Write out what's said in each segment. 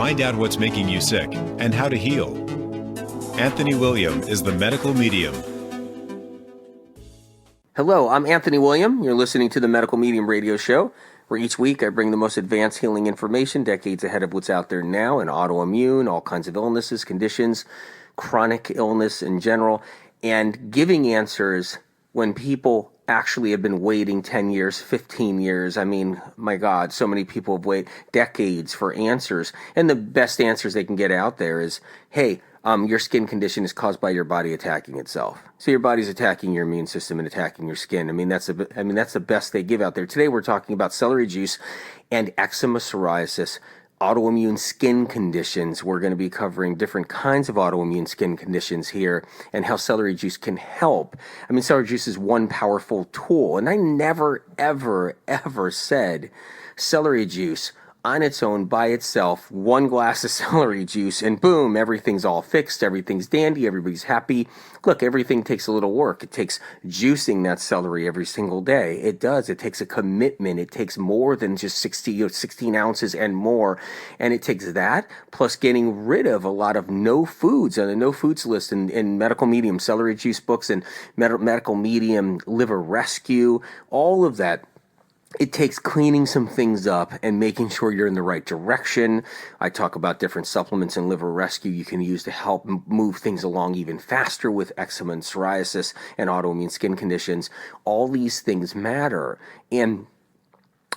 Find out what's making you sick and how to heal. Anthony William is the medical medium. Hello, I'm Anthony William. You're listening to the Medical Medium Radio Show, where each week I bring the most advanced healing information decades ahead of what's out there now in autoimmune, all kinds of illnesses, conditions, chronic illness in general, and giving answers when people actually have been waiting 10 years, 15 years. I mean, my God, so many people have waited decades for answers. And the best answers they can get out there is, hey, your skin condition is caused by your body attacking itself. So your body's attacking your immune system and attacking your skin. That's the best they give out there. Today we're talking about celery juice and eczema, psoriasis, autoimmune skin conditions. We're going to be covering different kinds of autoimmune skin conditions here and how celery juice can help. I mean, celery juice is one powerful tool. And I never, ever, ever said celery juice on its own, by itself, one glass of celery juice, and boom, everything's all fixed, everything's dandy, everybody's happy. Look, everything takes a little work. It takes juicing that celery every single day. It does. It takes a commitment. It takes more than just 16 ounces and more. And it takes that, plus getting rid of a lot of no foods on the no foods list in medical medium celery juice books and medical medium liver rescue, all of that. It takes cleaning some things up and making sure you're in the right direction. I talk about different supplements in liver rescue you can use to help move things along even faster with eczema and psoriasis and autoimmune skin conditions. All these things matter, and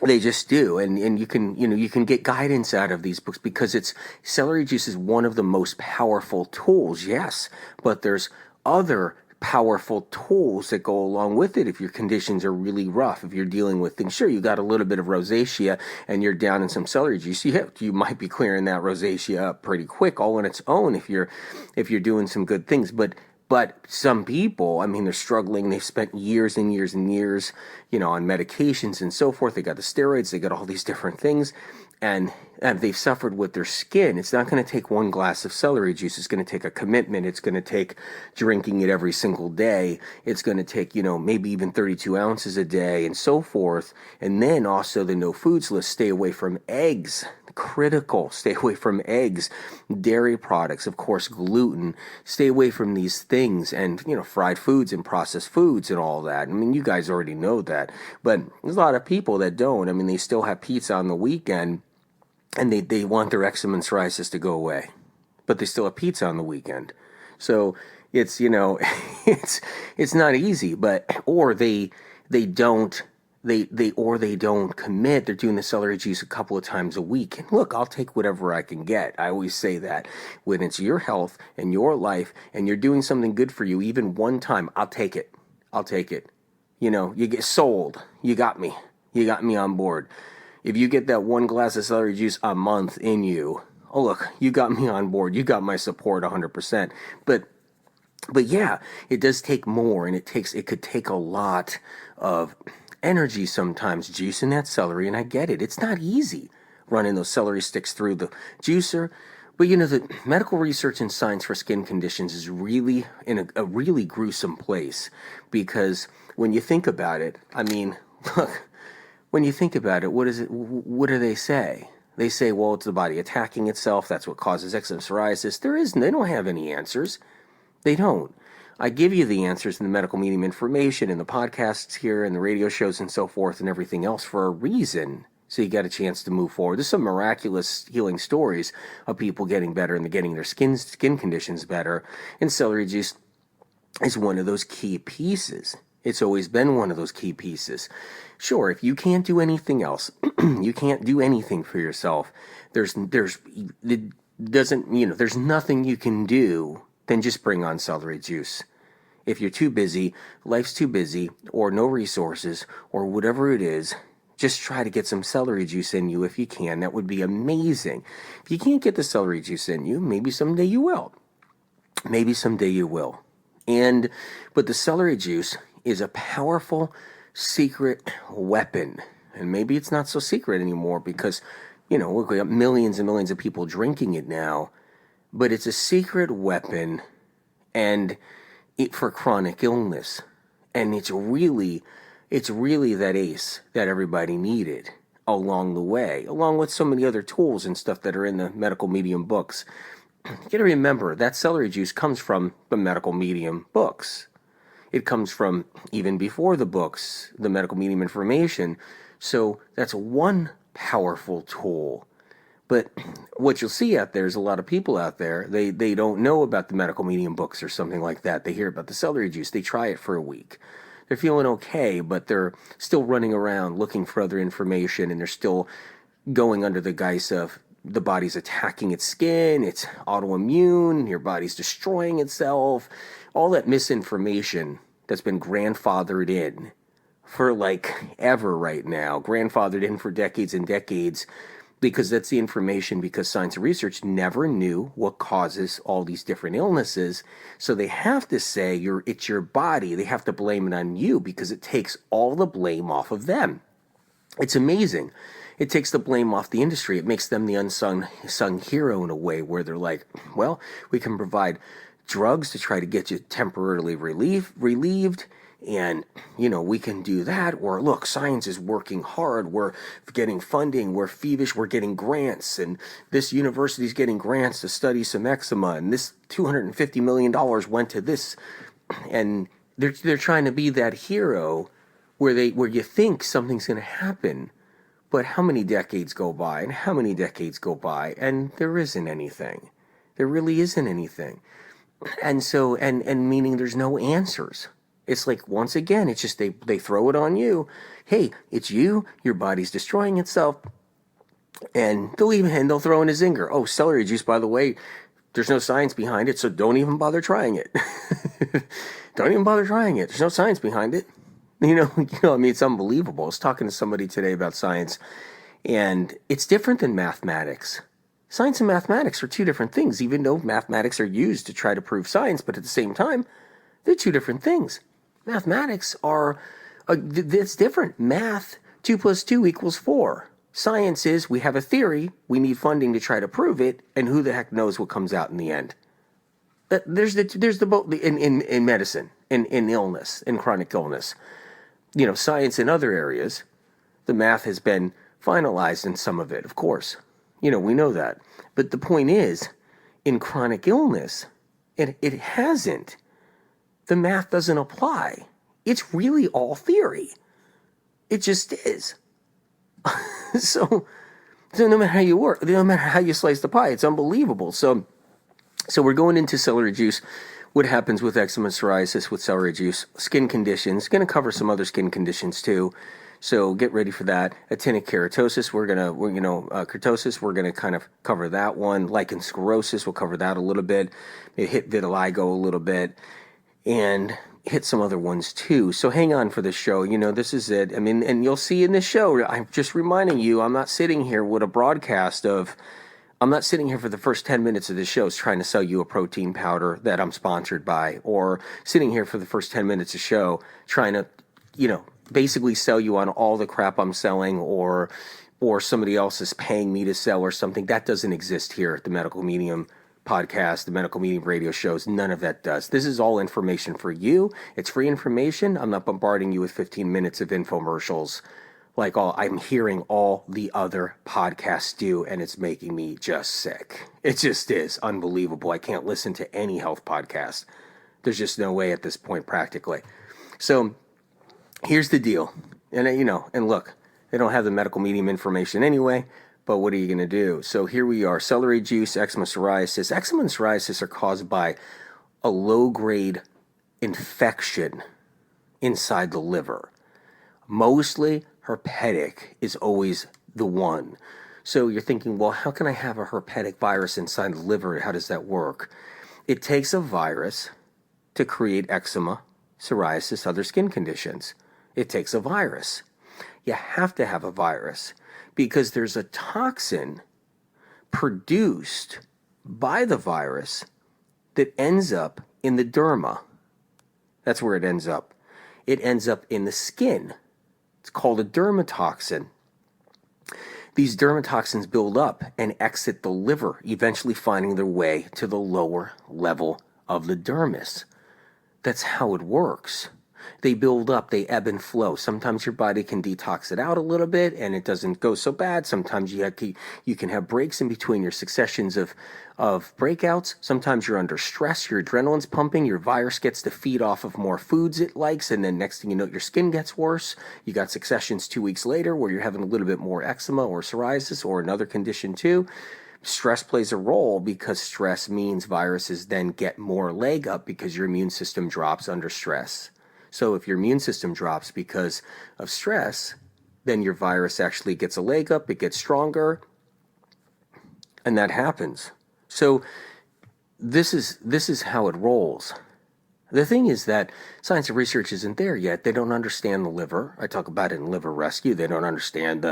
they just do. And you can get guidance out of these books because celery juice is one of the most powerful tools, yes, but there's other powerful tools that go along with it if your conditions are really rough, if you're dealing with things. Sure, you got a little bit of rosacea and you're down in some celery juice, you might be clearing that rosacea up pretty quick all on its own if you're doing some good things. But some people, I mean, they're struggling. They've spent years and years and years, on medications and so forth. They got the steroids, they got all these different things, and they've suffered with their skin. It's not going to take one glass of celery juice. It's going to take a commitment. It's going to take drinking it every single day. It's going to take, maybe even 32 ounces a day and so forth. And then also the no foods list, stay away from eggs. Critical. Stay away from eggs, dairy products, of course, gluten. Stay away from these things and, fried foods and processed foods and all that. I mean, you guys already know that. But there's a lot of people that don't. I mean, they still have pizza on the weekend, and they want their eczema and psoriasis to go away, but they still have pizza on the weekend. So it's, it's not easy, or they don't commit. They're doing the celery juice a couple of times a week. And look, I'll take whatever I can get. I always say that when it's your health and your life and you're doing something good for you, even one time, I'll take it. You get sold. You got me on board. If you get that one glass of celery juice a month in you, oh look, you got me on board. You got my support 100%. But yeah, it does take more, and it could take a lot of energy sometimes juicing that celery, and I get it. It's not easy running those celery sticks through the juicer. But the medical research and science for skin conditions is really in a really gruesome place, because when you think about it, I mean, look, when you think about it, what do they say? They say, well, it's the body attacking itself. That's what causes eczema, psoriasis. They don't have any answers. They don't. I give you the answers in the medical medium information and the podcasts here and the radio shows and so forth and everything else for a reason. So you got a chance to move forward. There's some miraculous healing stories of people getting better and getting their skin conditions better. And celery juice is one of those key pieces. It's always been one of those key pieces. Sure, if you can't do anything else, you can't do anything for yourself. There's nothing you can do, then just bring on celery juice. If you're too busy, life's too busy, or no resources, or whatever it is, just try to get some celery juice in you if you can. That would be amazing. If you can't get the celery juice in you, maybe someday you will. But the celery juice is a powerful secret weapon. And maybe it's not so secret anymore because, look, we got millions and millions of people drinking it now. But it's a secret weapon for chronic illness. And it's really that ace that everybody needed. along the way, along with so many other tools and stuff that are in the medical medium books. You got to remember that celery juice comes from the medical medium books. It comes from even before the books, the medical medium information. So that's one powerful tool. But what you'll see out there is a lot of people out there, they don't know about the medical medium books or something like that. They hear about the celery juice. They try it for a week. They're feeling okay, but they're still running around looking for other information, and they're still going under the guise of the body's attacking its skin, it's autoimmune, your body's destroying itself, all that misinformation that's been grandfathered in for like ever right now, grandfathered in for decades and decades, because that's the information, because science and research never knew what causes all these different illnesses. So they have to say it's your body. They have to blame it on you because it takes all the blame off of them. It's amazing. It takes the blame off the industry. It makes them the unsung hero in a way where they're like, well, we can provide drugs to try to get you temporarily relieved. And, we can do that. Or look, science is working hard. We're getting funding. We're Phoebish. We're getting grants. And this university's getting grants to study some eczema. And this $250 million went to this. And they're trying to be that hero where you think something's going to happen. But how many decades go by and how many decades go by and there isn't anything. There really isn't anything. And so, and meaning there's no answers. It's like, once again, it's just they throw it on you. Hey, it's you. Your body's destroying itself. And they'll throw in a zinger. Oh, celery juice, by the way, there's no science behind it, so don't even bother trying it. Don't even bother trying it. There's no science behind it. It's unbelievable. I was talking to somebody today about science, and it's different than mathematics. Science and mathematics are two different things, even though mathematics are used to try to prove science, but at the same time, they're two different things. Mathematics are, it's different. Math, 2 + 2 = 4. Science is, we have a theory, we need funding to try to prove it, and who the heck knows what comes out in the end. There's the both in medicine, in illness, in chronic illness. Science in other areas, the math has been finalized in some of it, of course. We know that. But the point is, in chronic illness, it hasn't. The math doesn't apply. It's really all theory. It just is. So no matter how you work, no matter how you slice the pie, it's unbelievable. So we're going into celery juice. What happens with eczema, psoriasis with celery juice, skin conditions. Going to cover some other skin conditions too. So get ready for that. Actinic keratosis, keratosis, we're gonna kind of cover that one. Lichen sclerosis, we'll cover that a little bit. Maybe hit vitiligo a little bit, and hit some other ones too. So hang on for this show. This is it. I mean, and you'll see in this show, I'm just reminding you, I'm not sitting here with a broadcast of. I'm not sitting here for the first 10 minutes of this show trying to sell you a protein powder that I'm sponsored by, or sitting here for the first 10 minutes of show trying to, basically sell you on all the crap I'm selling, or somebody else is paying me to sell or something. That doesn't exist here at the Medical Medium podcast, the Medical Medium radio shows. None of that does. This is all information for you. It's free information. I'm not bombarding you with 15 minutes of infomercials like I'm hearing all the other podcasts do, and it's making me just sick. It just is unbelievable. I can't listen to any health podcast. There's just no way at this point practically. So here's the deal. And and look, they don't have the medical medium information anyway, but what are you going to do? So here we are, celery juice, eczema, psoriasis. Eczema and psoriasis are caused by a low-grade infection inside the liver. Mostly herpetic is always the one. So you're thinking, well, how can I have a herpetic virus inside the liver? How does that work? It takes a virus to create eczema, psoriasis, other skin conditions. It takes a virus. You have to have a virus because there's a toxin produced by the virus that ends up in the derma. That's where it ends up. It ends up in the skin. It's called a dermatoxin. These dermatoxins build up and exit the liver, eventually finding their way to the lower level of the dermis. That's how it works. They build up, they ebb and flow. Sometimes your body can detox it out a little bit and it doesn't go so bad. Sometimes you can have breaks in between your successions of breakouts. Sometimes you're under stress, your adrenaline's pumping, your virus gets to feed off of more foods it likes, and then next thing you know, your skin gets worse. You got successions 2 weeks later where you're having a little bit more eczema or psoriasis or another condition too. Stress plays a role because stress means viruses then get more leg up because your immune system drops under stress. So if your immune system drops because of stress, then your virus actually gets a leg up, it gets stronger, and that happens. So this is how it rolls. The thing is that science and research isn't there yet. They don't understand the liver. I talk about it in Liver Rescue. They don't understand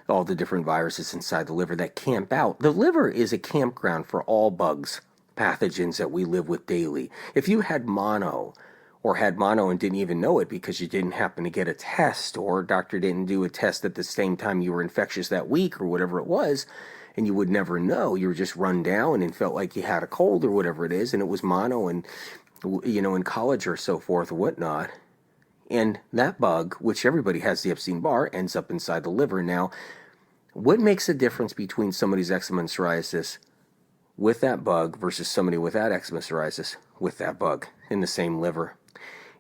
all the different viruses inside the liver that camp out. The liver is a campground for all bugs, pathogens that we live with daily. If you had mono and didn't even know it because you didn't happen to get a test, or a doctor didn't do a test at the same time you were infectious that week or whatever it was, and you would never know, you were just run down and felt like you had a cold or whatever it is, and it was mono and in college or so forth or whatnot. And that bug, which everybody has the Epstein-Barr, ends up inside the liver. Now, what makes a difference between somebody's eczema and psoriasis with that bug versus somebody without eczema psoriasis with that bug in the same liver?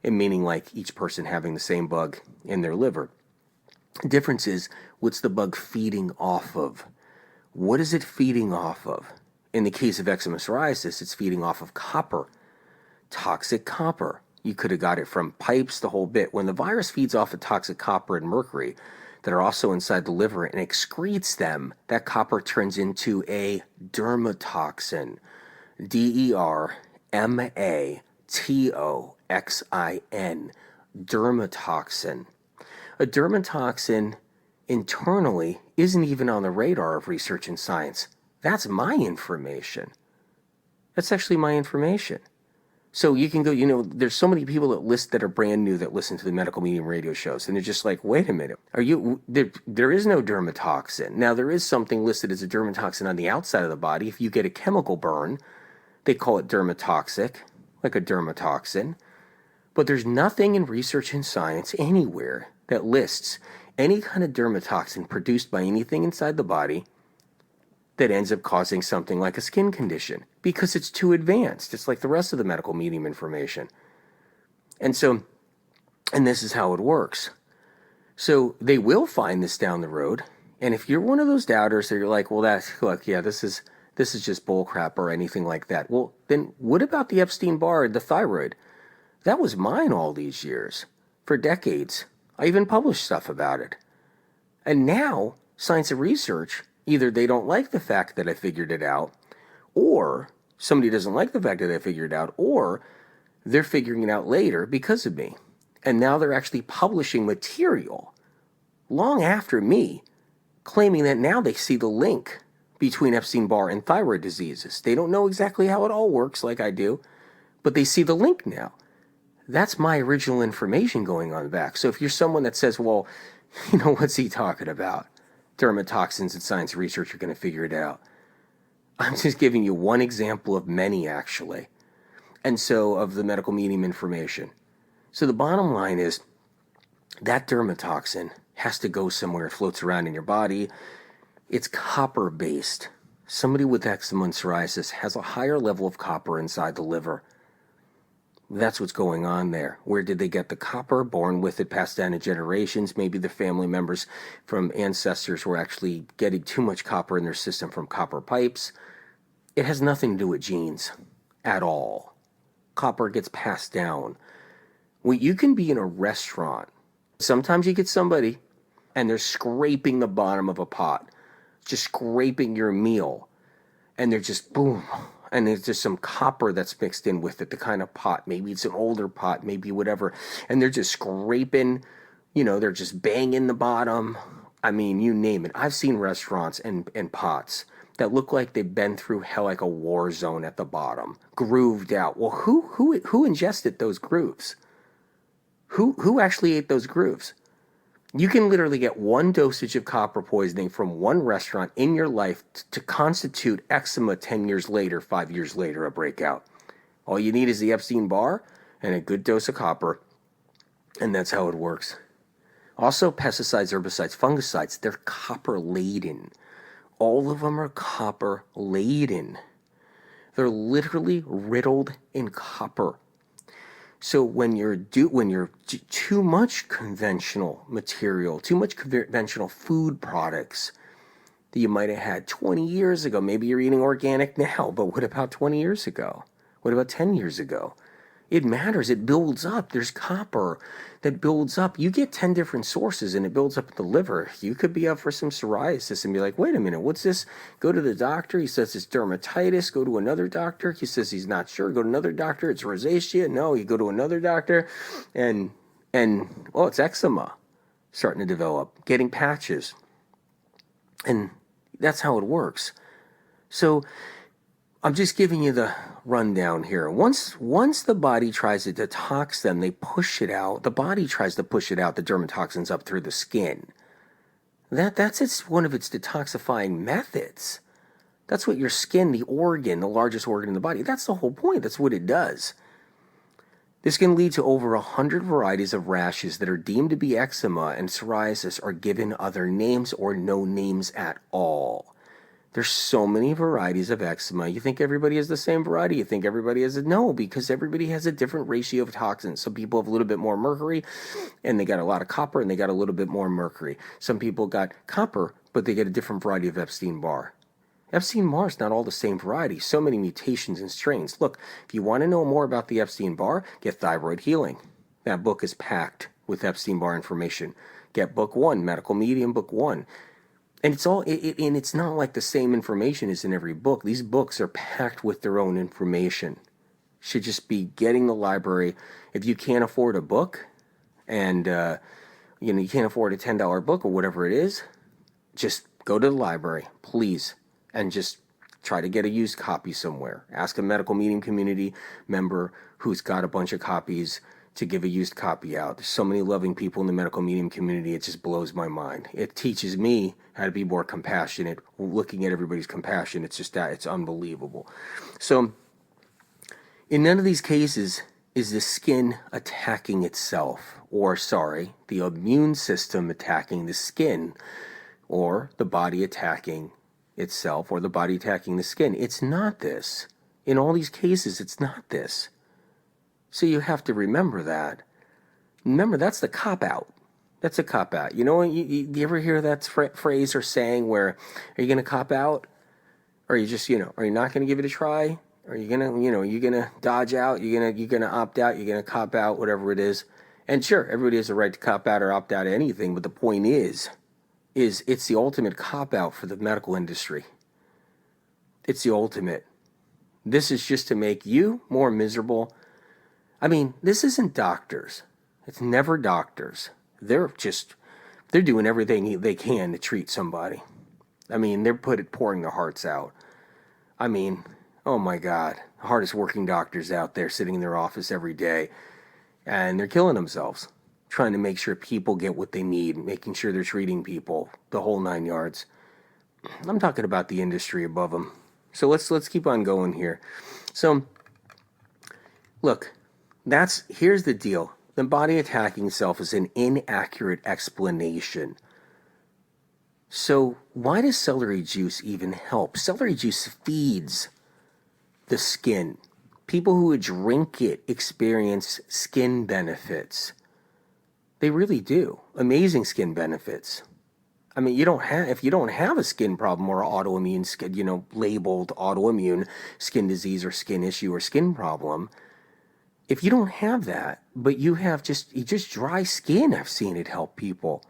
And meaning like each person having the same bug in their liver. The difference is, what's the bug feeding off of? What is it feeding off of? In the case of eczema psoriasis, it's feeding off of copper. Toxic copper. You could have got it from pipes, the whole bit. When the virus feeds off of toxic copper and mercury that are also inside the liver and excretes them, that copper turns into a dermatoxin. dermatoxin. Dermatoxin. A dermatoxin internally isn't even on the radar of research and science. That's my information. That's actually my information. So you can go, there's so many people that are brand new that listen to the medical medium radio shows, and they're just like, wait a minute, there is no dermatoxin. Now, there is something listed as a dermatoxin on the outside of the body. If you get a chemical burn, they call it dermatoxic, like a dermatoxin. But there's nothing in research and science anywhere that lists any kind of dermatoxin produced by anything inside the body that ends up causing something like a skin condition because it's too advanced. It's like the rest of the medical medium information. And this is how it works. So they will find this down the road. And if you're one of those doubters that you're like, well, this is just bull crap or anything like that. Well, then what about the Epstein-Barr, the thyroid? That was mine all these years, for decades. I even published stuff about it. And now, science and research, either they don't like the fact that I figured it out, or somebody doesn't like the fact that I figured it out, or they're figuring it out later because of me. And now they're actually publishing material long after me, claiming that now they see the link between Epstein-Barr and thyroid diseases. They don't know exactly how it all works like I do, but they see the link now. That's my original information going on back. So if you're someone that says, well, what's he talking about? Dermatoxins and science research are going to figure it out. I'm just giving you one example of many, actually. And so of the medical medium information. So the bottom line is that dermatoxin has to go somewhere. It floats around in your body. It's copper-based. Somebody with eczema and psoriasis has a higher level of copper inside the liver. That's what's going on there. Where did they get the copper? Born with it, passed down to generations. Maybe the family members from ancestors were actually getting too much copper in their system from copper pipes. It has nothing to do with genes at all. Copper gets passed down. Well, you can be in a restaurant. Sometimes you get somebody and they're scraping the bottom of a pot, just scraping your meal, and they're just boom. And there's just some copper that's mixed in with it, the kind of pot. Maybe it's an older pot, maybe whatever. And they're just scraping, they're just banging the bottom. I mean, you name it. I've seen restaurants and pots that look like they've been through hell, like a war zone at the bottom, grooved out. Well, who ingested those grooves? Who actually ate those grooves? You can literally get one dosage of copper poisoning from one restaurant in your life to constitute eczema 10 years later, 5 years later, a breakout. All you need is the Epstein-Barr and a good dose of copper, And that's how it works. Also, pesticides, herbicides, fungicides, they're copper laden. All of them are copper laden. They're literally riddled in copper. So when you're too much conventional material, too much conventional food products that you might have had 20 years ago, maybe you're eating organic now, but what about 20 years ago? What about 10 years ago? It matters. It builds up. There's copper that builds up. You get 10 different sources and it builds up in the liver. You could be up for some psoriasis and be like, wait a minute, what's this? Go to the doctor. He says it's dermatitis. Go to another doctor. He says he's not sure. Go to another doctor. It's rosacea. No, you go to another doctor and it's eczema starting to develop, getting patches. And that's how it works. So I'm just giving you the rundown here. Once the body tries to detox them, they push it out. The body tries to push it out, the dermatoxins up through the skin. That's one of its detoxifying methods. That's what your skin, the organ, the largest organ in the body, that's the whole point. That's what it does. This can lead to over 100 varieties of rashes that are deemed to be eczema, and psoriasis are given other names or no names at all. There's so many varieties of eczema. You think everybody has the same variety? You think everybody has no, because everybody has a different ratio of toxins. Some people have a little bit more mercury, and they got a lot of copper, and they got a little bit more mercury. Some people got copper, but they get a different variety of Epstein-Barr. Epstein-Barr is not all the same variety. So many mutations and strains. Look, if you want to know more about the Epstein-Barr, get Thyroid Healing. That book is packed with Epstein-Barr information. Get book 1, Medical Medium book 1. And it's not like the same information is in every book. These books are packed with their own information. Should just be getting the library. If you can't afford a book, and you can't afford a $10 book or whatever it is, just go to the library, please, and just try to get a used copy somewhere. Ask a medical medium community member who's got a bunch of copies to give a used copy out. There's so many loving people in the medical medium community, it just blows my mind. It teaches me how to be more compassionate. Looking at everybody's compassion, it's unbelievable. So, in none of these cases is the skin attacking itself, or the immune system attacking the skin, or the body attacking itself, or the body attacking the skin. It's not this. In all these cases, it's not this. So you have to remember that. Remember, that's the cop-out. That's a cop-out. You know, you ever hear that phrase or saying where, are you going to cop out? Or are you just, are you not going to give it a try? Are you going to, you're going to dodge out? You're going to opt out? You're going to cop out? Whatever it is. And sure, everybody has a right to cop out or opt out of anything. But the point is it's the ultimate cop-out for the medical industry. It's the ultimate. This is just to make you more miserable. I mean, this isn't doctors. It's never doctors. They're doing everything they can to treat somebody. I mean, they're pouring their hearts out. I mean, oh my God, the hardest working doctors out there sitting in their office every day, and they're killing themselves, trying to make sure people get what they need, making sure they're treating people, the whole 9 yards. I'm talking about the industry above them. So let's keep on going here. So, look. Here's the deal. The body attacking itself is an inaccurate explanation. So why does celery juice even help? Celery juice feeds the skin. People who drink it experience skin benefits. They really do. Amazing skin benefits. I mean, if you don't have a skin problem or autoimmune skin, labeled autoimmune skin disease or skin issue or skin problem, if you don't have that, but you have just dry skin, I've seen it help people.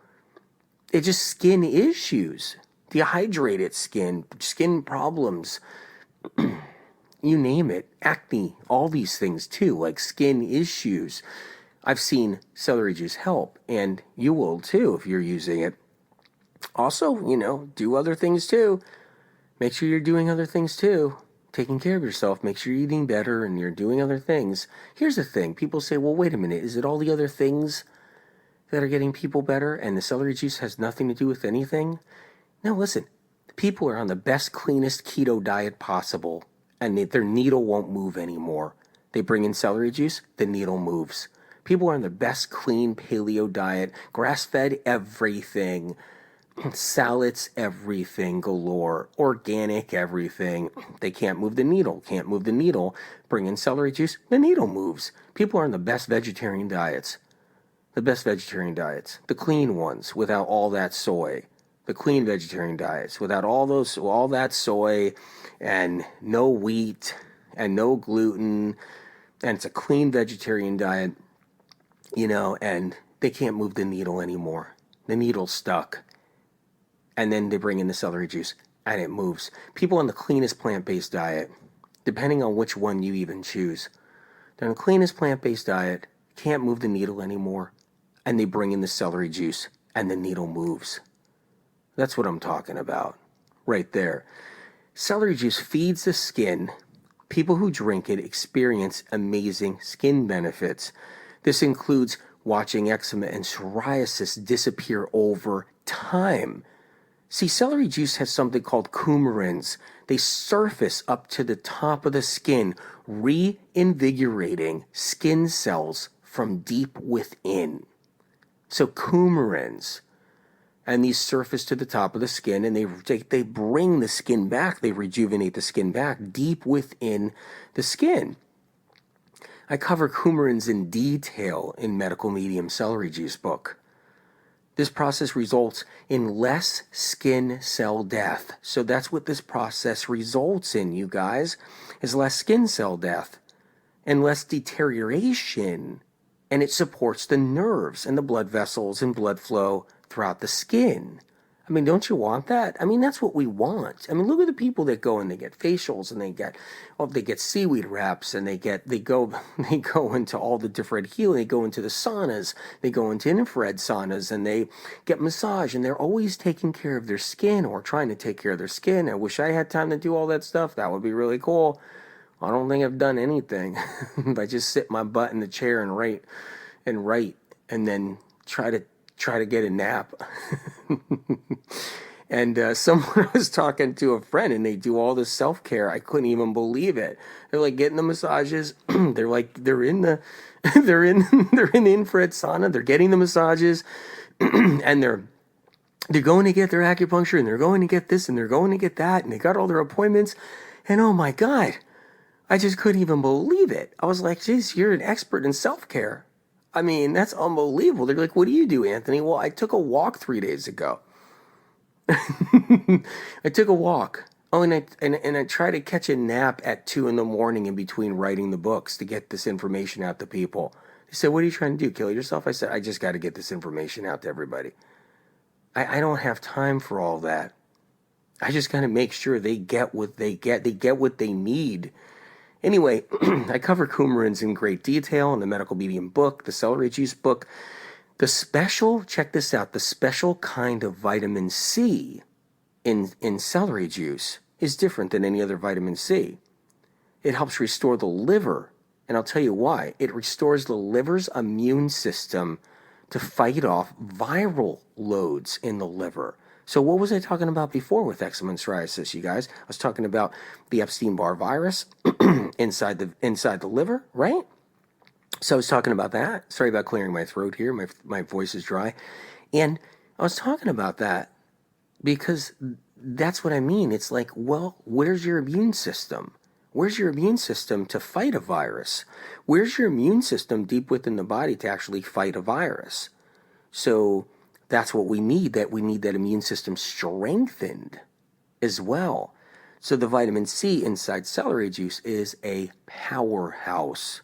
It's just skin issues, dehydrated skin problems, you name it, acne, all these things too, like skin issues. I've seen celery juice help, and you will too if you're using it. Also, do other things too. Make sure you're doing other things too. Taking care of yourself, make sure you're eating better and you're doing other things. Here's the thing. People say, well, wait a minute. Is it all the other things that are getting people better and the celery juice has nothing to do with anything? No, listen. People are on the best, cleanest keto diet possible, and their needle won't move anymore. They bring in celery juice, the needle moves. People are on the best clean paleo diet, grass-fed everything, salads everything galore, organic everything. They can't move the needle. Bring in celery juice, the needle moves. People are on the best vegetarian diets. The clean ones without all that soy. The clean vegetarian diets without all that soy and no wheat and no gluten, and it's a clean vegetarian diet, and they can't move the needle anymore. The needle's stuck. And then they bring in the celery juice and it moves. People on the cleanest plant-based diet, depending on which one you even choose, they're on the cleanest plant-based diet, can't move the needle anymore, and they bring in the celery juice and the needle moves. That's what I'm talking about right there. Celery juice feeds the skin. People who drink it experience amazing skin benefits. This includes watching eczema and psoriasis disappear over time. See, celery juice has something called coumarins. They surface up to the top of the skin, reinvigorating skin cells from deep within. So coumarins, and these surface to the top of the skin, and they bring the skin back. They rejuvenate the skin back deep within the skin. I cover coumarins in detail in Medical Medium Celery Juice book. This process results in less skin cell death. So that's what this process results in, you guys, is less skin cell death and less deterioration. And it supports the nerves and the blood vessels and blood flow throughout the skin. I mean, don't you want that? I mean, that's what we want. I mean, look at the people that go and they get facials and they get seaweed wraps and they go into all the different healing. They go into the saunas, they go into infrared saunas, and they get massage, and they're always taking care of their skin or trying to take care of their skin. I wish I had time to do all that stuff. That would be really cool. I don't think I've done anything. I just sit my butt in the chair and write, and then try to get a nap. And someone was talking to a friend, and they do all this self-care. I couldn't even believe it. They're like getting the massages. they're in the infrared sauna. They're getting the massages, and they're going to get their acupuncture, and they're going to get this, and they're going to get that, and they got all their appointments. And oh my God, I just couldn't even believe it. I was like, geez, you're an expert in self-care. I mean, that's unbelievable. They're like, what do you do, Anthony? Well, I took a walk 3 days ago. I took a walk. Oh, and I try to catch a nap at 2 a.m. in between writing the books to get this information out to people. They said, what are you trying to do, kill yourself? I said, I just got to get this information out to everybody. I don't have time for all that. I just got to make sure they get what they get. They get what they need. Anyway, I cover coumarins in great detail in the Medical Medium book, the Celery Juice book. Check this out, the special kind of vitamin C in celery juice is different than any other vitamin C. It helps restore the liver, and I'll tell you why. It restores the liver's immune system to fight off viral loads in the liver. So what was I talking about before with eczema and psoriasis, you guys? I was talking about the Epstein-Barr virus inside the liver, right? So I was talking about that. Sorry about clearing my throat here. My voice is dry. And I was talking about that because that's what I mean. It's like, well, where's your immune system? Where's your immune system to fight a virus? Where's your immune system deep within the body to actually fight a virus? So that's what we need. We need that immune system strengthened as well. So the vitamin C inside celery juice is a powerhouse.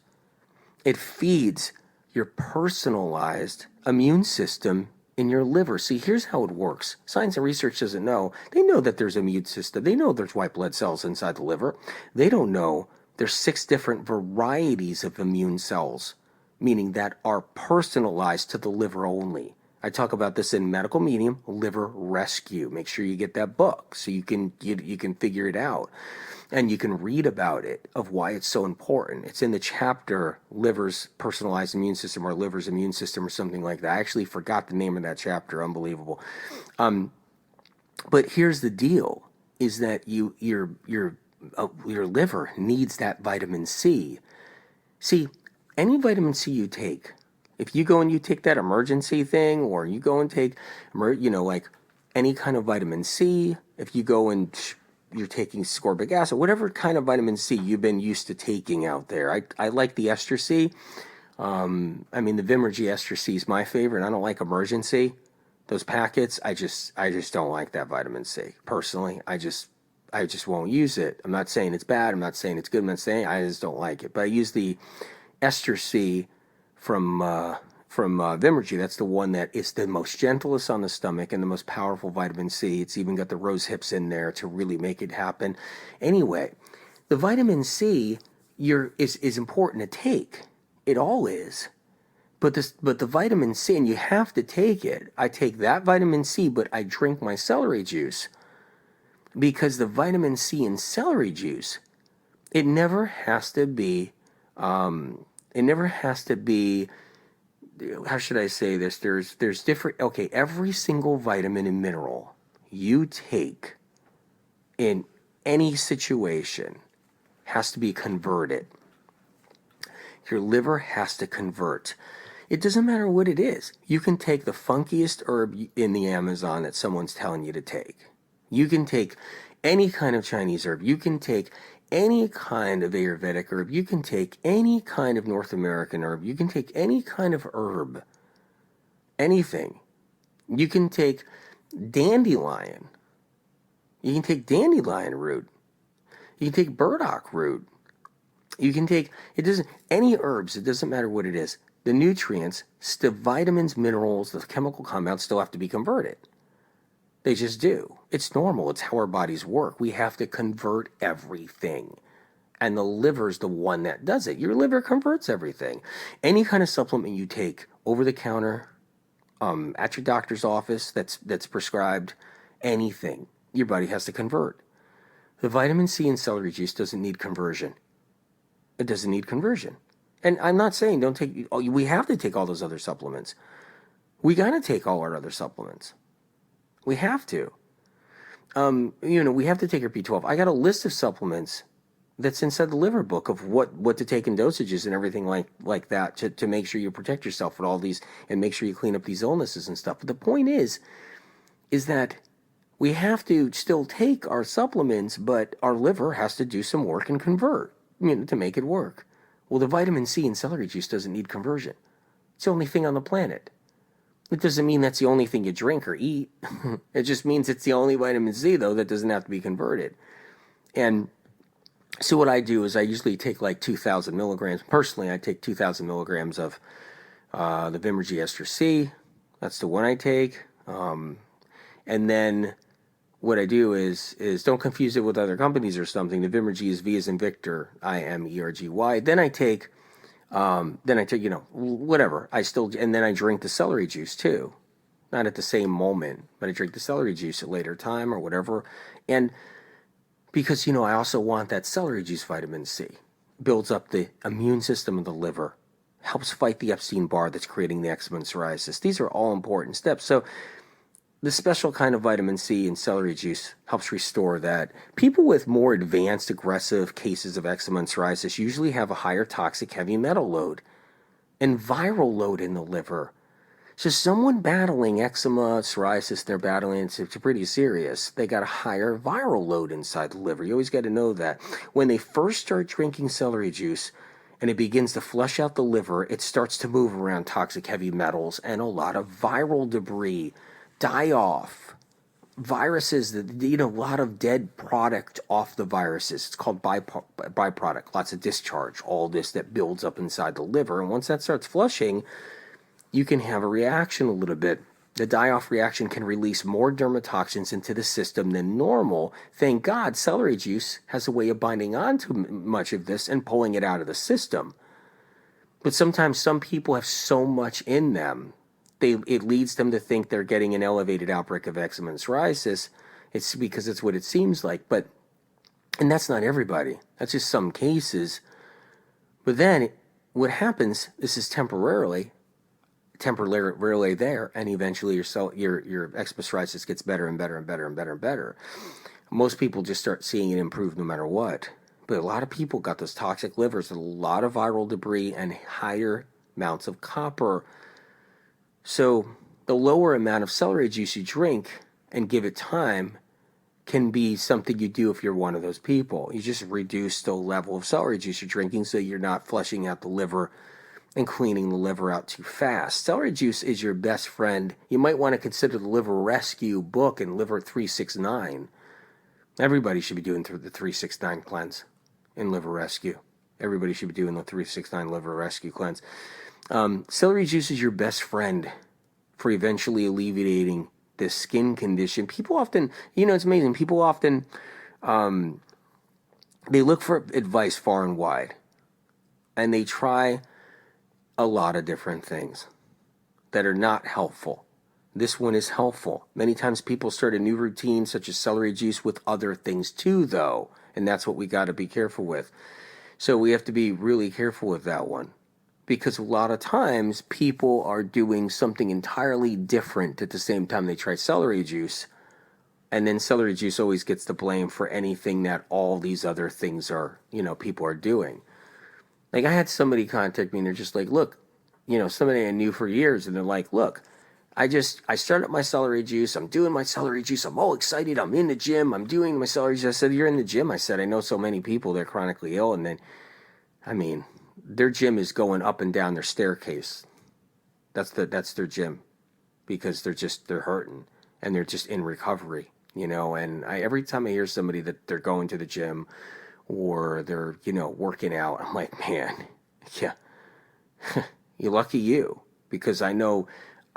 It feeds your personalized immune system in your liver. See, here's how it works. Science and research doesn't know. They know that there's immune system. They know there's white blood cells inside the liver. They don't know there's 6 different varieties of immune cells, meaning that are personalized to the liver only. I talk about this in Medical Medium, Liver Rescue. Make sure you get that book so you can figure it out. And you can read about it, of why it's so important. It's in the chapter, Liver's Personalized Immune System, or Liver's Immune System, or something like that. I actually forgot the name of that chapter. Unbelievable. But here's the deal, is that your liver needs that vitamin C. See, any vitamin C you take If you go and you take that emergency thing, or you go and take, like any kind of vitamin C, if you go and you're taking ascorbic acid, whatever kind of vitamin C you've been used to taking out there. I like the ester C. The Vimergy ester C is my favorite. I don't like emergency. Those packets, I just don't like that vitamin C. Personally, I just won't use it. I'm not saying it's bad. I'm not saying it's good. I'm not saying I just don't like it. But I use the ester C from Vimergy. That's the one that is the most gentlest on the stomach and the most powerful vitamin C. It's even got the rose hips in there to really make it happen. Anyway, the vitamin C is important to take. It all is. But the vitamin C, and you have to take it. I take that vitamin C, but I drink my celery juice, because the vitamin C in celery juice, it never has to be. How should I say this? There's different. Okay, every single vitamin and mineral you take in any situation has to be converted. Your liver has to convert. It doesn't matter what it is. You can take the funkiest herb in the Amazon that someone's telling you to take. You can take any kind of Chinese herb. You can take any kind of Ayurvedic herb. You can take any kind of North American herb. You can take any kind of herb. Anything. You can take dandelion. You can take dandelion root. You can take burdock root. You can take, any herbs, it doesn't matter what it is. The nutrients, the vitamins, minerals, the chemical compounds still have to be converted. They just do. It's normal. It's how our bodies work. We have to convert everything. And the liver's the one that does it. Your liver converts everything. Any kind of supplement you take over the counter, at your doctor's office that's prescribed, anything, your body has to convert. The vitamin C in celery juice doesn't need conversion. It doesn't need conversion. And I'm not saying don't take, we have to take all those other supplements. We got to take all our other supplements. We have to. We have to take our B12. I got a list of supplements that's inside the liver book of what to take in dosages and everything like that to make sure you protect yourself from all these and make sure you clean up these illnesses and stuff. But the point is that we have to still take our supplements, but our liver has to do some work and convert, to make it work. Well, the vitamin C in celery juice doesn't need conversion. It's the only thing on the planet. It doesn't mean that's the only thing you drink or eat. It just means it's the only vitamin C, though, that doesn't have to be converted. And so what I do is I usually take like 2,000 milligrams. Personally, I take 2,000 milligrams of the Vimergy ester C. That's the one I take. And then what I do is don't confuse it with other companies or something. The Vimergy is V as in Victor, IMERGY. Then I take whatever. And then I drink the celery juice too. Not at the same moment, but I drink the celery juice at a later time or whatever. And because, I also want that celery juice vitamin C. Builds up the immune system of the liver. Helps fight the Epstein-Barr that's creating the eczema and psoriasis. These are all important steps. So the special kind of vitamin C in celery juice helps restore that. People with more advanced, aggressive cases of eczema and psoriasis usually have a higher toxic heavy metal load and viral load in the liver. So someone battling eczema, psoriasis, they're battling, it's pretty serious. They got a higher viral load inside the liver. You always got to know that. When they first start drinking celery juice and it begins to flush out the liver, it starts to move around toxic heavy metals and a lot of viral debris die off. Viruses, a lot of dead product off the viruses. It's called byproduct. Lots of discharge, all this that builds up inside the liver. And once that starts flushing, you can have a reaction a little bit. The die-off reaction can release more dermatoxins into the system than normal. Thank God celery juice has a way of binding onto much of this and pulling it out of the system. But sometimes some people have so much in them, it leads them to think they're getting an elevated outbreak of eczema and psoriasis. It's because it's what it seems like. And that's not everybody. That's just some cases. But then what happens, this is temporarily there, and eventually your eczema psoriasis gets better and better and better and better and better. Most people just start seeing it improve no matter what. But a lot of people got those toxic livers, a lot of viral debris, and higher amounts of copper. So the lower amount of celery juice you drink and give it time can be something you do if you're one of those people. You just reduce the level of celery juice you're drinking so you're not flushing out the liver and cleaning the liver out too fast. Celery juice is your best friend. You might want to consider the Liver Rescue book and Liver 369. Everybody should be doing the 369 cleanse in Liver Rescue. Everybody should be doing the 369 Liver Rescue cleanse. Celery juice is your best friend for eventually alleviating this skin condition. People often, it's amazing. People often, they look for advice far and wide, and they try a lot of different things that are not helpful. This one is helpful. Many times people start a new routine, such as celery juice, with other things too, though, and that's what we got to be careful with. So we have to be really careful with that one, because a lot of times people are doing something entirely different at the same time they try celery juice, and then celery juice always gets the blame for anything that all these other things are, people are doing. Like, I had somebody contact me and they're just like, look, somebody I knew for years, and they're like, look, I started my celery juice. I'm doing my celery juice. I'm all excited. I'm in the gym. I'm doing my celery juice. I said, you're in the gym? I said, I know so many people that are chronically ill. And then, their gym is going up and down their staircase. That's their gym, because they're hurting and they're just in recovery, and every time I hear somebody that they're going to the gym or they're, working out, I'm like, man, yeah, you're lucky you, because I know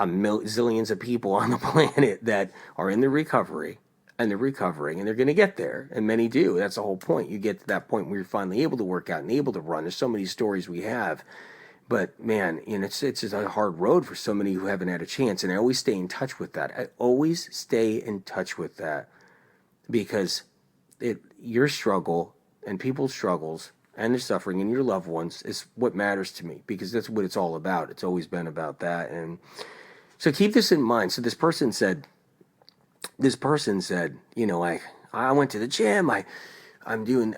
zillions of people on the planet that are in the recovery, and they're recovering, and they're going to get there, and many do. That's the whole point. You get to that point where you're finally able to work out and able to run. There's so many stories we have, but man, it's just a hard road for so many who haven't had a chance, and I always stay in touch with that. I always stay in touch with that, because your struggle and people's struggles and their suffering and your loved ones is what matters to me, because that's what it's all about. It's always been about that. And so keep this in mind. So this person said, I went to the gym. I'm doing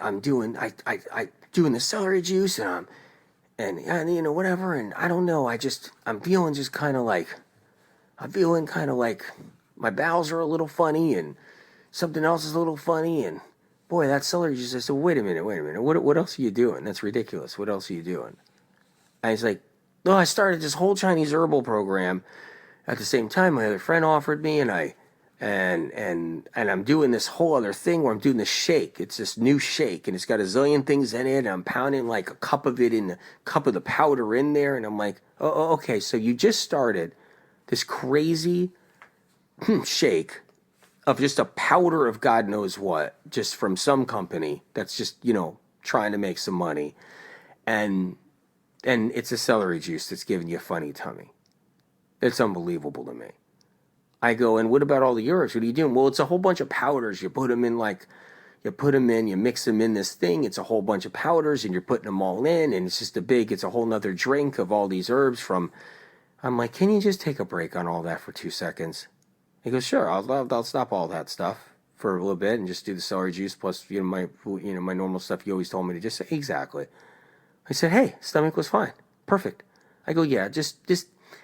the celery juice, and whatever. And I don't know. I'm feeling kind of like my bowels are a little funny, and something else is a little funny, and boy, that celery juice. I said, wait a minute. What else are you doing? That's ridiculous. What else are you doing? And he's like, no, I started this whole Chinese herbal program. At the same time, my other friend offered me, and I'm doing this whole other thing where I'm doing this shake. It's this new shake, and it's got a zillion things in it, and I'm pounding like a cup of it in the cup of the powder in there, and I'm like, oh, okay, so you just started this crazy shake of just a powder of God knows what, just from some company that's just, trying to make some money, and it's a celery juice that's giving you a funny tummy. It's unbelievable to me. I go, and what about all the herbs? What are you doing? Well, it's a whole bunch of powders. You mix them in this thing. It's a whole bunch of powders, and you're putting them all in, and it's a whole nother drink of all these herbs from. I'm like, can you just take a break on all that for 2 seconds? He goes, sure, I'll stop all that stuff for a little bit and just do the celery juice plus my normal stuff you always told me to just say. Exactly. I said, hey, stomach was fine. Perfect. I go, yeah, just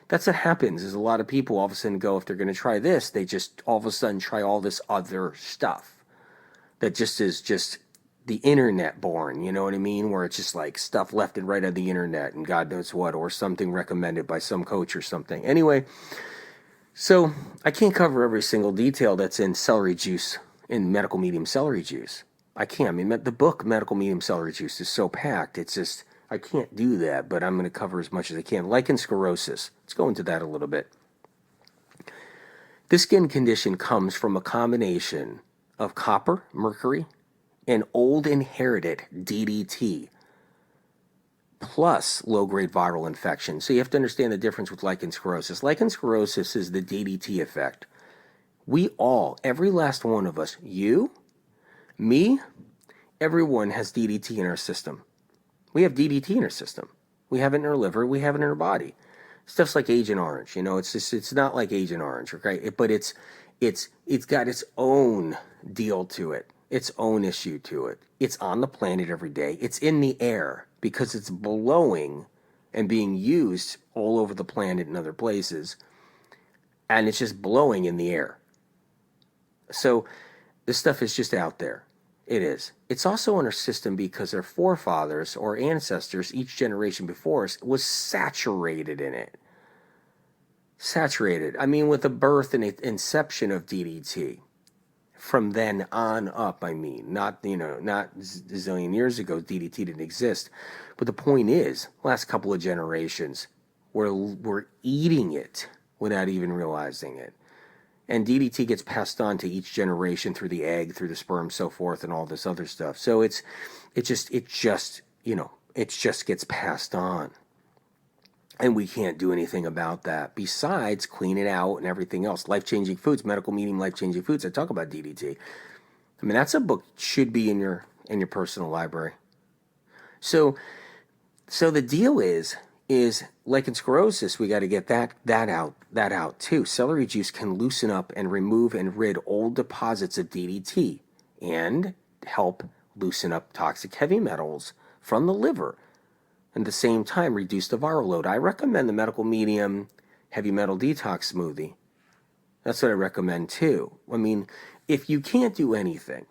that's what happens, is a lot of people all of a sudden go, if they're going to try this, they just all of a sudden try all this other stuff that just is just the internet born, you know what I mean? Where it's just like stuff left and right on the internet and God knows what, or something recommended by some coach or something. Anyway, so I can't cover every single detail that's in celery juice, in medical medium celery juice. I can't. The book Medical Medium Celery Juice is so packed. It's just, I can't do that, but I'm going to cover as much as I can. Lichen sclerosis. Let's go into that a little bit. This skin condition comes from a combination of copper, mercury, and old inherited DDT, plus low-grade viral infection. So you have to understand the difference with lichen sclerosis. Lichen sclerosis is the DDT effect. We all, every last one of us, you, me, everyone has DDT in our system. We have DDT in our system. We have it in our liver. We have it in our body. Stuff's like Agent Orange. It's not like Agent Orange, okay? But it's got its own deal to it, its own issue to it. It's on the planet every day. It's in the air because it's blowing and being used all over the planet and other places, and it's just blowing in the air. So this stuff is just out there. It is. It's also in our system because our forefathers or ancestors, each generation before us, was saturated in it. Saturated. I mean, with the birth and inception of DDT. From then on up, I mean, not a zillion years ago, DDT didn't exist. But the point is, last couple of generations, we're eating it without even realizing it. And DDT gets passed on to each generation through the egg, through the sperm, so forth, and all this other stuff. So it just gets passed on. And we can't do anything about that besides clean it out and everything else. Life-changing foods, medical medium life-changing foods. I talk about DDT. I mean, that's a book should be in your personal library. So the deal is lichen sclerosis, we got to get that out too. Celery juice can loosen up and remove and rid old deposits of DDT and help loosen up toxic heavy metals from the liver, and at the same time reduce the viral load. I recommend the medical medium heavy metal detox smoothie. That's what I recommend too. I mean, if you can't do anything,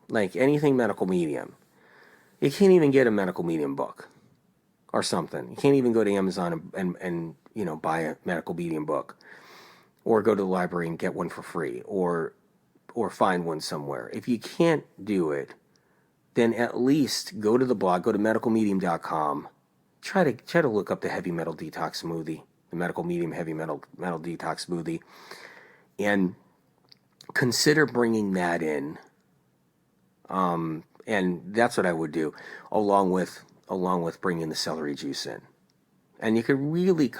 like anything medical medium, you can't even get a medical medium book or something. You can't even go to Amazon and buy a medical medium book, or go to the library and get one for free, or find one somewhere. If you can't do it, then at least go to the blog, go to medicalmedium.com. Try to look up the heavy metal detox smoothie, the medical medium heavy metal detox smoothie, and consider bringing that in. And that's what I would do, along with bringing the celery juice in. And you can really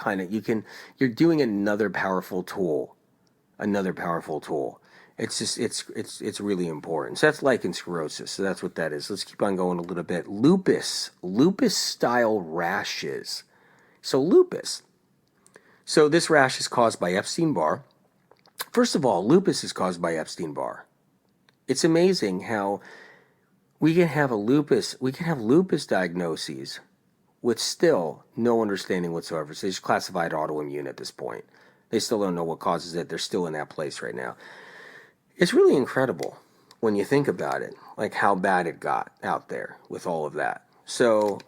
you're doing another powerful tool. It's really important. So that's lichen sclerosis. So that's what that is. Let's keep on going a little bit. Lupus style rashes. So lupus. So this rash is caused by Epstein-Barr. First of all, lupus is caused by Epstein-Barr. It's amazing how we can have lupus diagnoses with still no understanding whatsoever. So they just classified autoimmune at this point. They still don't know what causes it. They're still in that place right now. It's really incredible when you think about it, like how bad it got out there with all of that. So,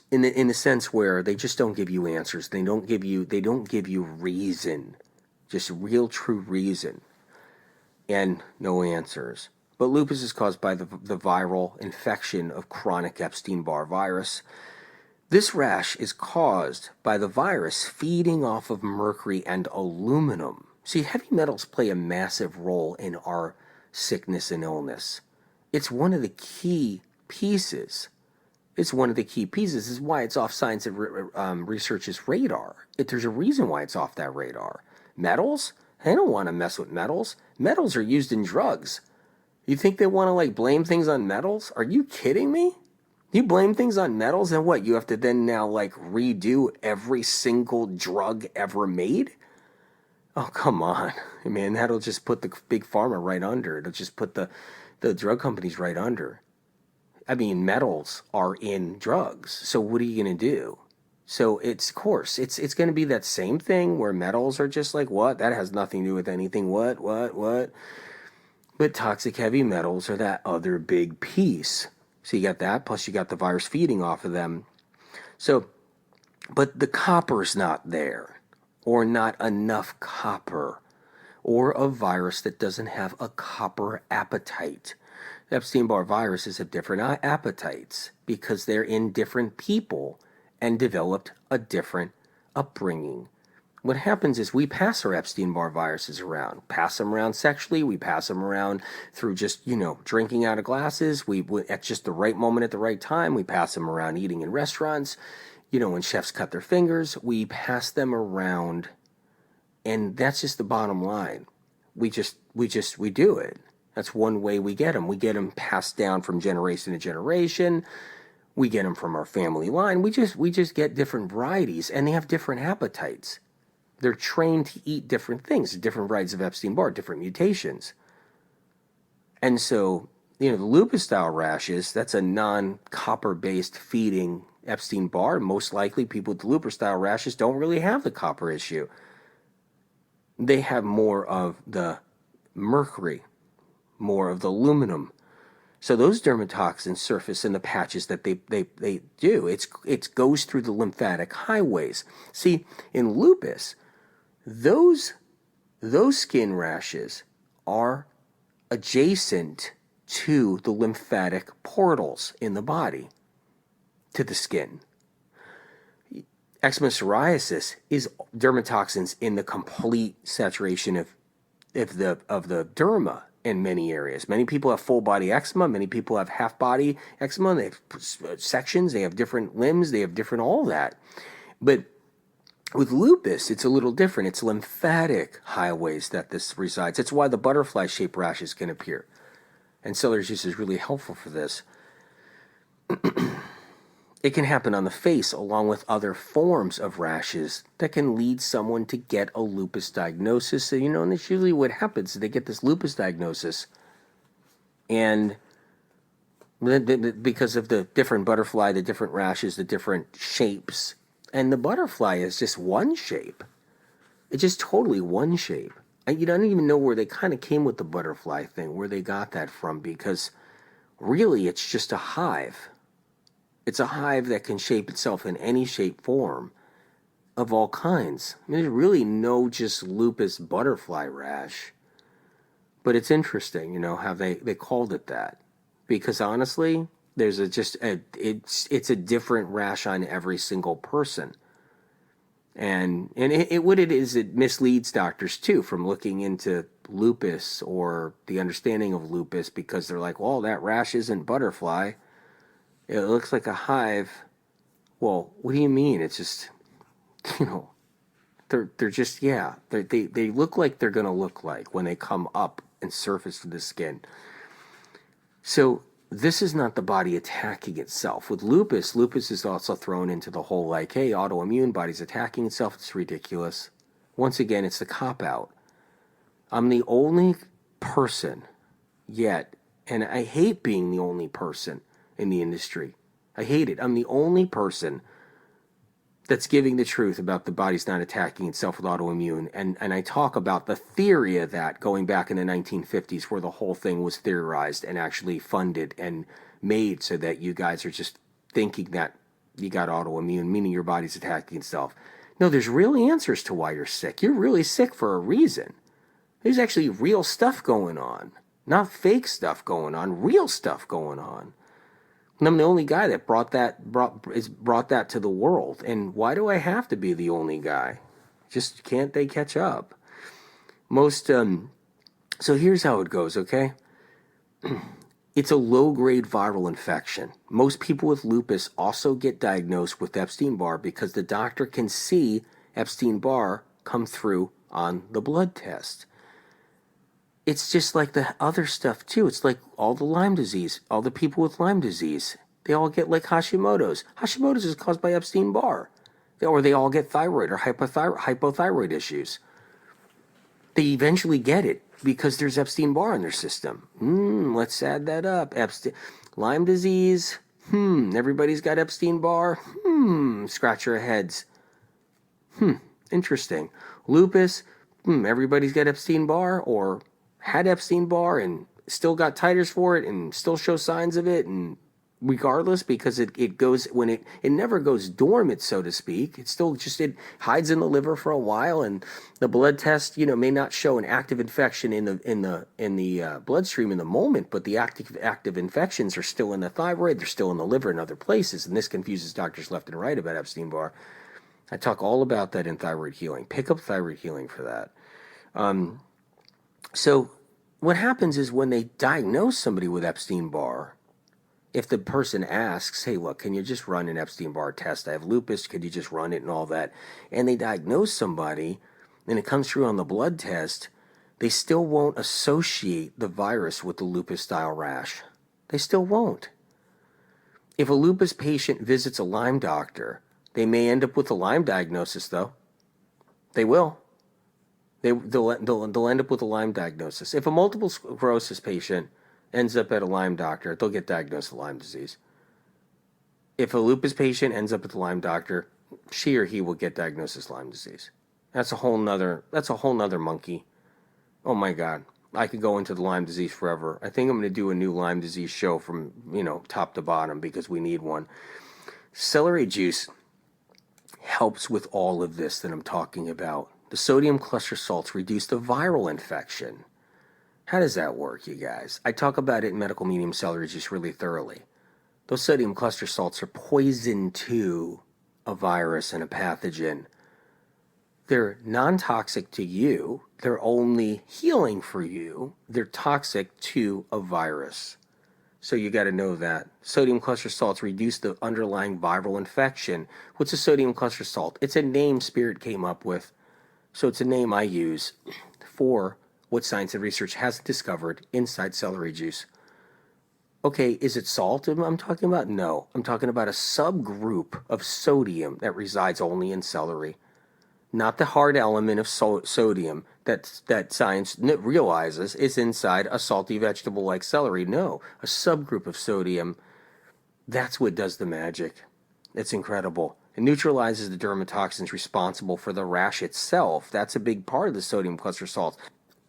in the sense where they just don't give you answers, they don't give you reason, just real true reason, and no answers. But lupus is caused by the viral infection of chronic Epstein-Barr virus. This rash is caused by the virus feeding off of mercury and aluminum. See, heavy metals play a massive role in our sickness and illness. It's one of the key pieces. This is why it's off science and research's radar. There's a reason why it's off that radar. Metals? They don't want to mess with metals. Metals are used in drugs. You think they want to blame things on metals? Are you kidding me? You blame things on metals and what? You have to then now redo every single drug ever made? Oh, come on. I mean, that'll just put the big pharma right under. It'll just put the drug companies right under. I mean, metals are in drugs. So what are you going to do? So it's going to be that same thing where metals are just what? That has nothing to do with anything. What? But toxic heavy metals are that other big piece. So you got that, plus you got the virus feeding off of them. So, but the copper's not there, or not enough copper, or a virus that doesn't have a copper appetite. The Epstein-Barr viruses have different appetites because they're in different people and developed a different upbringing. What happens is we pass our Epstein-Barr viruses around, pass them around sexually, we pass them around through just, drinking out of glasses, we at just the right moment at the right time, we pass them around eating in restaurants, when chefs cut their fingers, we pass them around, and that's just the bottom line. We do it. That's one way we get them. We get them passed down from generation to generation. We get them from our family line. We just get different varieties, and they have different appetites. They're trained to eat different things, different varieties of Epstein-Barr, different mutations. And so the lupus style rashes, that's a non-copper based feeding Epstein-Barr. Most likely people with lupus style rashes don't really have the copper issue. They have more of the mercury, more of the aluminum. So those dermatoxins surface in the patches that they do. It goes through the lymphatic highways. See, in lupus, those skin rashes are adjacent to the lymphatic portals in the body, to the skin. Eczema psoriasis is dermatoxins in the complete saturation of the derma in many areas. Many people have full body eczema. Many people have half body eczema. They have sections. They have different limbs. They have different all that. But with lupus, it's a little different. It's lymphatic highways that this resides. That's why the butterfly-shaped rashes can appear. And celery juice is really helpful for this. It can happen on the face along with other forms of rashes that can lead someone to get a lupus diagnosis. So, and that's usually what happens. They get this lupus diagnosis, and because of the different butterfly, the different rashes, the different shapes, and the butterfly is just one shape. It's just totally one shape. I don't even know where they kind of came with the butterfly thing, where they got that from, because really it's just a hive. It's a hive that can shape itself in any shape, form, of all kinds. There's really no just lupus butterfly rash. But it's interesting, how they called it that. Because honestly, there's it's a different rash on every single person. And it misleads doctors too from looking into lupus or the understanding of lupus, because they're like, well, that rash isn't butterfly. It looks like a hive. Well, what do you mean? It's just, they're just, they look like they're going to look like when they come up and surface to the skin. So this is not the body attacking itself. With lupus is also thrown into the whole like, hey, autoimmune, body's attacking itself. It's ridiculous. Once again, it's the cop-out. I'm the only person yet, and I hate being the only person in the industry. I hate it. I'm the only person that's giving the truth about the body's not attacking itself with autoimmune. And I talk about the theory of that going back in the 1950s, where the whole thing was theorized and actually funded and made so that you guys are just thinking that you got autoimmune, meaning your body's attacking itself. No, there's real answers to why you're sick. You're really sick for a reason. There's actually real stuff going on. Not fake stuff going on, real stuff going on. And I'm the only guy that brought that to the world. And why do I have to be the only guy? Just can't they catch up? So here's how it goes, okay? It's a low-grade viral infection. Most people with lupus also get diagnosed with Epstein-Barr because the doctor can see Epstein-Barr come through on the blood test. It's just like the other stuff, too. It's like all the Lyme disease, all the people with Lyme disease. They all get like Hashimoto's. Hashimoto's is caused by Epstein-Barr. Or they all get thyroid or hypothyroid issues. They eventually get it because there's Epstein-Barr in their system. Let's add that up. Lyme disease. Everybody's got Epstein-Barr. Scratch your heads. Interesting. Lupus. Everybody's got Epstein-Barr or had Epstein-Barr and still got titers for it and still show signs of it, and regardless, because it goes when it never goes dormant, so to speak. It's still just, it hides in the liver for a while, and the blood test may not show an active infection in the bloodstream in the moment, but the active infections are still in the thyroid, they're still in the liver and other places, and this confuses doctors left and right about Epstein-Barr. I talk all about that in thyroid healing. Pick up thyroid healing for that. So what happens is when they diagnose somebody with Epstein-Barr, if the person asks, hey, look, can you just run an Epstein-Barr test? I have lupus, could you just run it and all that? And they diagnose somebody and it comes through on the blood test, they still won't associate the virus with the lupus-style rash. They still won't. If a lupus patient visits a Lyme doctor, they may end up with a Lyme diagnosis, though. They will. They'll end up with a Lyme diagnosis. If a multiple sclerosis patient ends up at a Lyme doctor, they'll get diagnosed with Lyme disease. If a lupus patient ends up at the Lyme doctor, she or he will get diagnosed with Lyme disease. That's a whole nother monkey. Oh my God. I could go into the Lyme disease forever. I think I'm going to do a new Lyme disease show from, top to bottom because we need one. Celery juice helps with all of this that I'm talking about. The sodium cluster salts reduce the viral infection. How does that work, you guys? I talk about it in Medical Medium Celery Juice really thoroughly. Those sodium cluster salts are poison to a virus and a pathogen. They're non-toxic to you. They're only healing for you. They're toxic to a virus. So you got to know that. Sodium cluster salts reduce the underlying viral infection. What's a sodium cluster salt? It's a name Spirit came up with. So it's a name I use for what science and research hasn't discovered inside celery juice. Okay, is it salt I'm talking about? No. I'm talking about a subgroup of sodium that resides only in celery. Not the hard element of sodium that science realizes is inside a salty vegetable like celery. No, a subgroup of sodium. That's what does the magic. It's incredible. It neutralizes the dermatoxins responsible for the rash itself. That's a big part of the sodium cluster salts.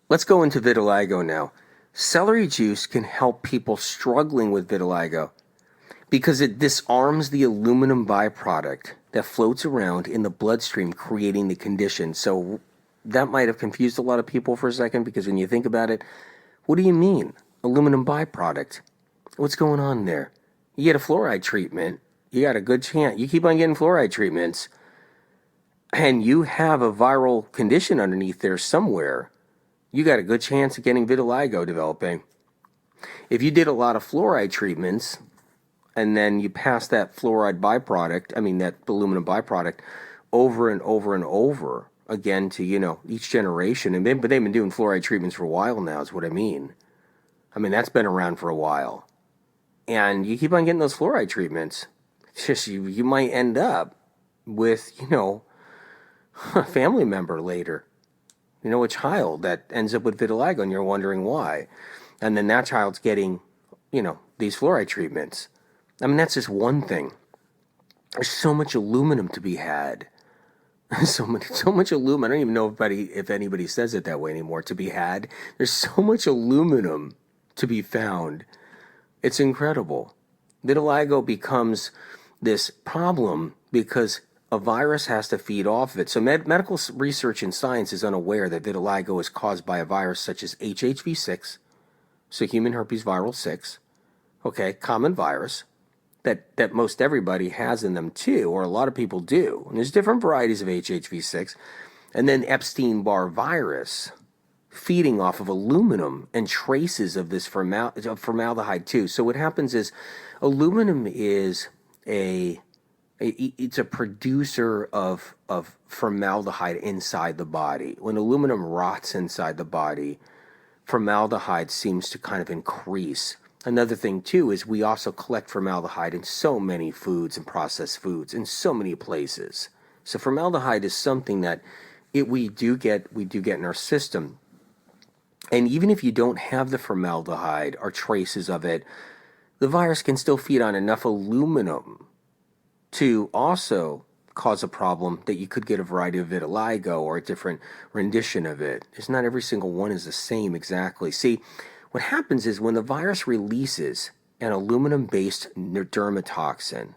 Let's go into vitiligo now. Celery juice can help people struggling with vitiligo because it disarms the aluminum byproduct that floats around in the bloodstream, creating the condition. So that might have confused a lot of people for a second, because when you think about it, what do you mean, aluminum byproduct? What's going on there? You get a fluoride treatment, you got a good chance. You keep on getting fluoride treatments, and you have a viral condition underneath there somewhere, you got a good chance of getting vitiligo developing. If you did a lot of fluoride treatments, and then you pass that fluoride byproduct, that aluminum byproduct, over and over and over again to, each generation. But they've been doing fluoride treatments for a while now, is what I mean. That's been around for a while. And you keep on getting those fluoride treatments, it's just you might end up with, a family member later. A child that ends up with vitiligo, and you're wondering why. And then that child's getting, these fluoride treatments. That's just one thing. There's so much aluminum to be had. so much aluminum. I don't even know if anybody says it that way anymore, to be had. There's so much aluminum to be found. It's incredible. Vitiligo becomes this problem because a virus has to feed off of it. So medical research and science is unaware that vitiligo is caused by a virus such as HHV6, so human herpes viral 6, okay, common virus that most everybody has in them too, or a lot of people do. And there's different varieties of HHV6. And then Epstein-Barr virus, feeding off of aluminum and traces of this formaldehyde too. So what happens is aluminum is it's a producer of formaldehyde inside the body. When aluminum rots inside the body, formaldehyde seems to kind of increase. Another thing too is we also collect formaldehyde in so many foods and processed foods in so many places. So formaldehyde is something that we do get in our system. And even if you don't have the formaldehyde or traces of it, the virus can still feed on enough aluminum to also cause a problem that you could get a variety of vitiligo or a different rendition of it. It's not every single one is the same exactly. See, what happens is when the virus releases an aluminum-based dermatoxin,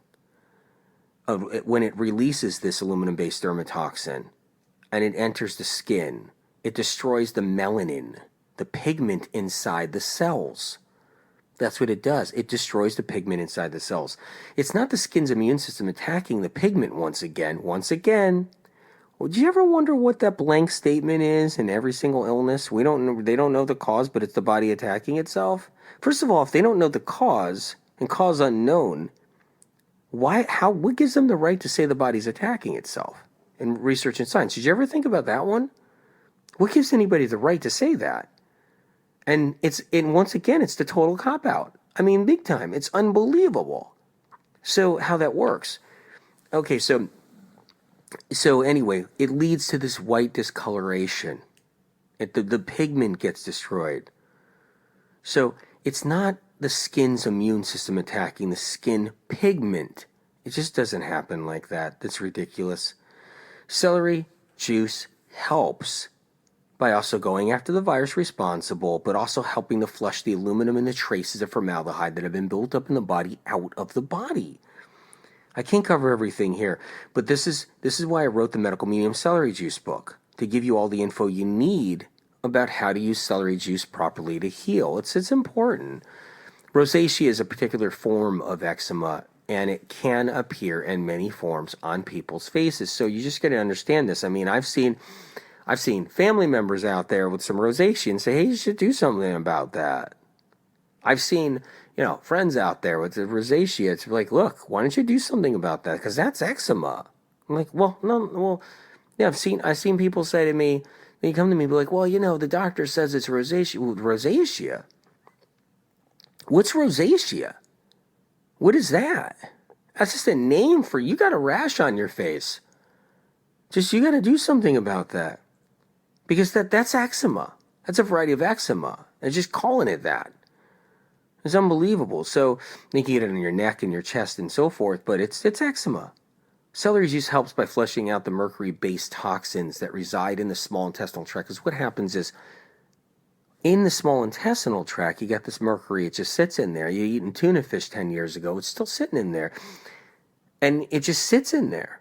when it releases this aluminum-based dermatoxin and it enters the skin, it destroys the melanin, the pigment inside the cells. That's what it does. It destroys the pigment inside the cells. It's not the skin's immune system attacking the pigment once again. Well, did you ever wonder what that blank statement is in every single illness? They don't know the cause, but it's the body attacking itself. First of all, if they don't know the cause and cause unknown, what gives them the right to say the body's attacking itself in research and science? Did you ever think about that one? What gives anybody the right to say that? And once again, it's the total cop-out. Big time. It's unbelievable. So how that works. Okay, so anyway, it leads to this white discoloration. The pigment gets destroyed. So It's not the skin's immune system attacking the skin pigment. It just doesn't happen like that. That's ridiculous. Celery juice helps by also going after the virus responsible, but also helping to flush the aluminum and the traces of formaldehyde that have been built up in the body out of the body. I can't cover everything here, but this is why I wrote the Medical Medium Celery Juice book, to give you all the info you need about how to use celery juice properly to heal. It's important. Rosacea is a particular form of eczema, and it can appear in many forms on people's faces. So you just got to understand this. I mean, I've seen family members out there with some rosacea and say, hey, you should do something about that. I've seen, friends out there with the rosacea. It's like, look, why don't you do something about that? Because that's eczema. I'm like, yeah, I've seen people say to me, they come to me and be like, well, the doctor says it's rosacea. Well, rosacea? What's rosacea? What is that? That's just a name for, you got a rash on your face. You got to do something about that. Because that's eczema. That's a variety of eczema. And just calling it that is unbelievable. So you can get it on your neck and your chest and so forth, but it's eczema. Celery juice helps by flushing out the mercury-based toxins that reside in the small intestinal tract. Because what happens is, in the small intestinal tract, you got this mercury. It just sits in there. You eaten tuna fish 10 years ago. It's still sitting in there. And it just sits in there.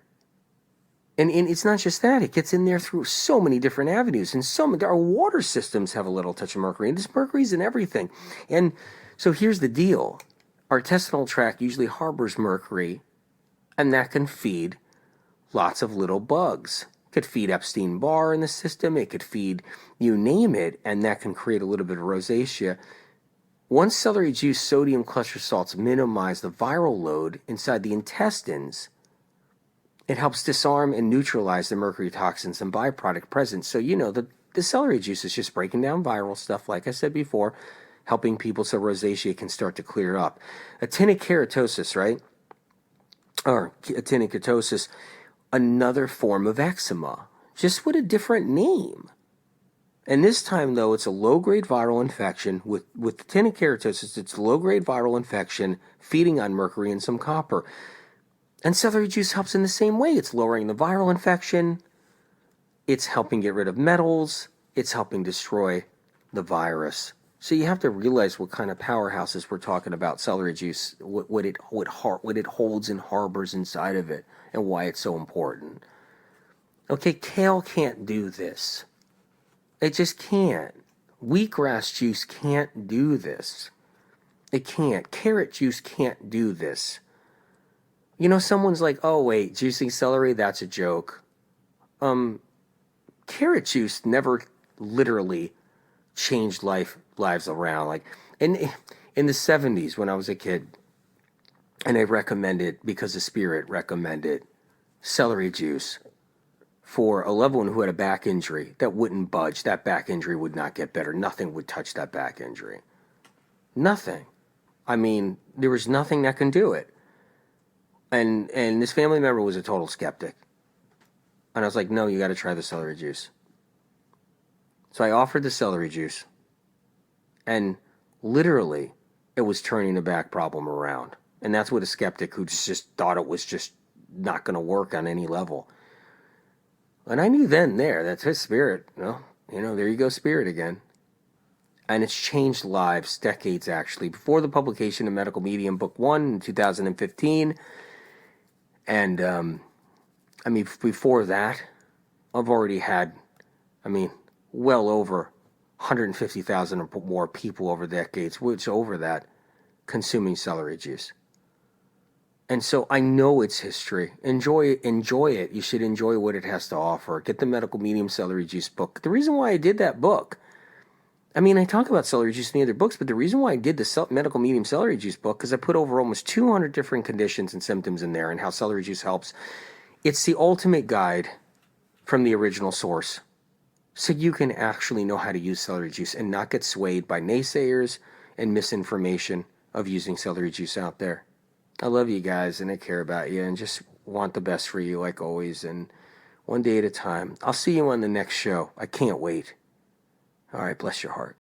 And it's not just that. It gets in there through so many different avenues. And our water systems have a little touch of mercury. And this mercury's in everything. And so here's the deal. Our intestinal tract usually harbors mercury, and that can feed lots of little bugs. It could feed Epstein-Barr in the system. It could feed you name it, and that can create a little bit of rosacea. Once celery juice sodium cluster salts minimize the viral load inside the intestines, it helps disarm and neutralize the mercury toxins and byproduct present. So, the celery juice is just breaking down viral stuff, like I said before, helping people so rosacea can start to clear up. Actinic keratosis, right? Or actinic keratosis, another form of eczema, just with a different name. And this time, though, it's a low-grade viral infection. With actinic keratosis, it's a low-grade viral infection feeding on mercury and some copper. And celery juice helps in the same way. It's lowering the viral infection. It's helping get rid of metals. It's helping destroy the virus. So you have to realize what kind of powerhouses we're talking about celery juice, what it holds and harbors inside of it, and why it's so important. Okay, kale can't do this. It just can't. Wheatgrass juice can't do this. It can't. Carrot juice can't do this. Someone's like, oh, wait, juicing celery, that's a joke. Carrot juice never literally changed lives around. Like in the 70s when I was a kid, and I recommended, because the Spirit recommended, celery juice for a loved one who had a back injury that wouldn't budge. That back injury would not get better. Nothing would touch that back injury. Nothing. I mean, there was nothing that can do it. And this family member was a total skeptic. And I was like, no, you got to try the celery juice. So I offered the celery juice. And literally, it was turning the back problem around. And that's what a skeptic who just thought it was just not going to work on any level. And I knew that's his Spirit. There you go, Spirit again. And it's changed lives, decades actually. Before the publication of Medical Medium Book 1 in 2015, and before that, I've already had, well over 150,000 or more people over decades, which over that, consuming celery juice. And so I know its history. Enjoy it. You should enjoy what it has to offer. Get the Medical Medium Celery Juice book. The reason why I did that book, I talk about celery juice in the other books, but the reason why I did the Medical Medium Celery Juice book, because I put over almost 200 different conditions and symptoms in there and how celery juice helps. It's the ultimate guide from the original source. So you can actually know how to use celery juice and not get swayed by naysayers and misinformation of using celery juice out there. I love you guys, and I care about you, and just want the best for you like always, and one day at a time. I'll see you on the next show. I can't wait. All right, bless your heart.